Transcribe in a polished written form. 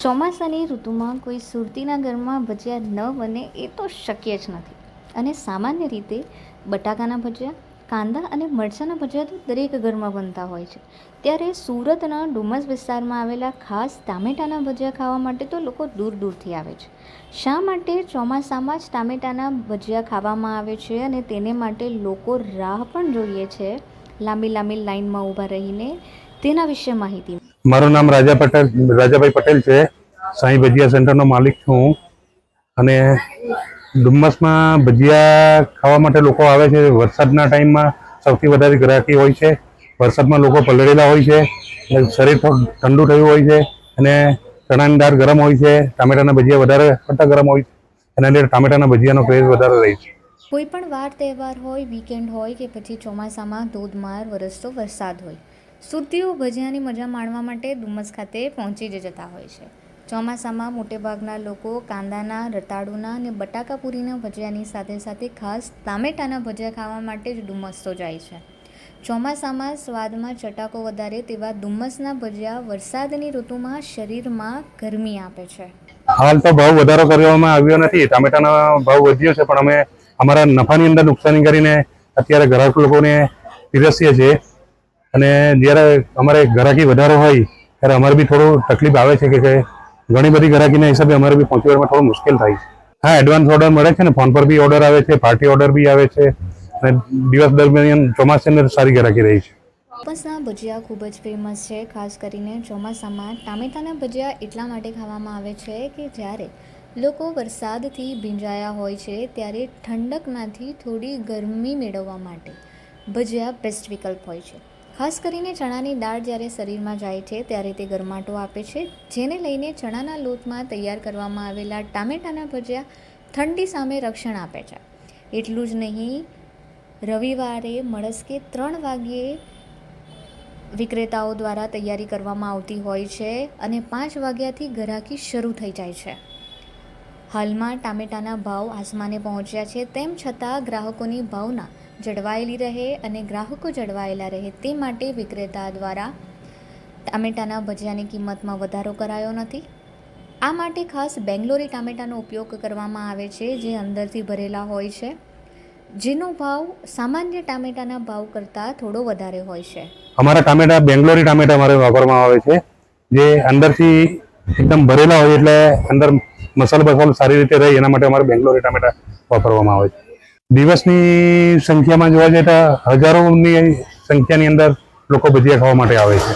ચોમાસાની ઋતુમાં કોઈ સુરતીના ઘરમાં ભજીયા ન બને એ તો શક્ય જ નથી. અને સામાન્ય રીતે બટાકાના ભજીયા, કાંદા અને મરચાંના ભજીયા તો દરેક ઘરમાં બનતા હોય છે. ત્યારે સુરતના ડુમસ વિસ્તારમાં આવેલા ખાસ ટામેટાના ભજીયા ખાવા માટે તો લોકો દૂર દૂરથી આવે છે. શા માટે ચોમાસામાં જ ટામેટાના ભજીયા ખાવામાં આવે છે અને તેને માટે લોકો રાહ પણ જોઈએ છે લાંબી લાંબી લાઈનમાં ઊભા રહીને, તેના વિશે માહિતી. મારું નામ રાજાભાઈ પટેલ છે. સાંઈ ભજીયા સેન્ટરનો માલિક છું. અને ડુમ્મસમાં ભજીયા ખાવા માટે લોકો આવે છે. વરસાદના ટાઈમમાં સૌથી વધારે ગ્રાહકી હોય છે. વરસાદમાં લોકો પલળેલા હોય છે, શરીર ઠંડુ થયું હોય છે અને ચણાની દાળ ગરમ હોય છે. ટામેટાના ભજીયા વધારે પડતા ગરમ હોય છે, એના લીધે ટામેટાના ભજીયાનો ક્રેઝ વધારે રહે છે. કોઈ પણ વાર તહેવાર હોય, વીકેન્ડ હોય કે પછી ચોમાસામાં ધોધમાર વરસતો વરસાદ હોય, સુરતીઓ ભજીયાની મજા માણવા માટે ડુમસ ખાતે પહોંચી જ જતા હોય છે. ચોમાસામાં મોટેભાગના લોકો કાંદાના, રતાળુના અને બટાકાપૂરીના ભજીયાની સાથે સાથે ખાસ ટામેટાના ભજીયા ખાવા માટે જ ડુમસ તો જાય છે. ચોમાસામાં સ્વાદમાં ચટાકો વધારે તેવા ડુમસના ભજીયા વરસાદની ઋતુમાં શરીરમાં ગરમી આપે છે. હાલ તો ભાવ વધારો કરવામાં આવ્યો નથી. ટામેટાનો ભાવ વધ્યો છે, પણ અમે અમારા નફાની અંદર નુકસાની કરીને અત્યારે ગ્રાહક લોકોને પીરસીએ છીએ. અને જ્યારે અમારે ગ્રાહકી વધારો હોય ત્યારે અમારે બી થોડું તકલીફ આવે છે કે ઘણી બધી ગ્રાહકીના હિસાબે અમારે બી પહોંચવામાં થોડું મુશ્કેલ થાય છે. હા, એડવાન્સ ઓર્ડર મળે છે ને, ફોન પર બી ઓર્ડર આવે છે, પાર્ટી ઓર્ડર બી આવે છે અને દિવસ દરમિયાન ચોમાસાની અંદર સારી ગ્રાહકી રહી છે. ડુમસના ભજીયા ખૂબ જ ફેમસ છે. ખાસ કરીને ચોમાસામાં ટામેટાના ભજીયા એટલા માટે ખાવામાં આવે છે કે જ્યારે લોકો વરસાદથી ભીંજાયા હોય છે ત્યારે ઠંડકમાંથી થોડી ગરમી મેળવવા માટે ભજીયા બેસ્ટ વિકલ્પ હોય છે. ખાસ કરીને ચણાની દાળ જ્યારે શરીરમાં જાય છે ત્યારે તે ગરમાટો આપે છે, જેને લઈને ચણાના લોટમાં તૈયાર કરવામાં આવેલા ટામેટાના ભજીયા ઠંડી સામે રક્ષણ આપે છે. એટલું જ નહીં, રવિવારે મળસ્કે 3 વાગ્યે વિક્રેતાઓ દ્વારા તૈયારી કરવામાં આવતી હોય છે અને 5 વાગ્યાથી ગ્રાહકી શરૂ થઈ જાય છે. હાલમાં ટામેટાના ભાવ આસમાને પહોંચ્યા છે, તેમ છતાં ગ્રાહકોની ભાવના જળવાયેલી રહે અને ગ્રાહકો જળવાયેલા રહે તે માટે વિક્રેતા દ્વારા ટામેટાના ભજીયાની કિંમતમાં વધારો કરાયો નથી. આ માટે ખાસ બેંગ્લોરી ટામેટાનો ઉપયોગ કરવામાં આવે છે, જે અંદરથી ભરેલા હોય છે, જેનો ભાવ સામાન્ય ટામેટાના ભાવ કરતાં થોડો વધારે હોય છે. અમારા ટામેટા બેંગ્લોરી ટામેટા અમારે વાપરવામાં આવે છે, જે અંદરથી એકદમ ભરેલા હોય એટલે અંદર મસાલો સારી રીતે રહે, એના માટે અમારે બેંગ્લોરી ટામેટા વાપરવામાં આવે છે. દિવસની સંખ્યામાં જોવા જઈએ તો હજારોની સંખ્યાની અંદર લોકો ભજીયા ખાવા માટે આવે છે.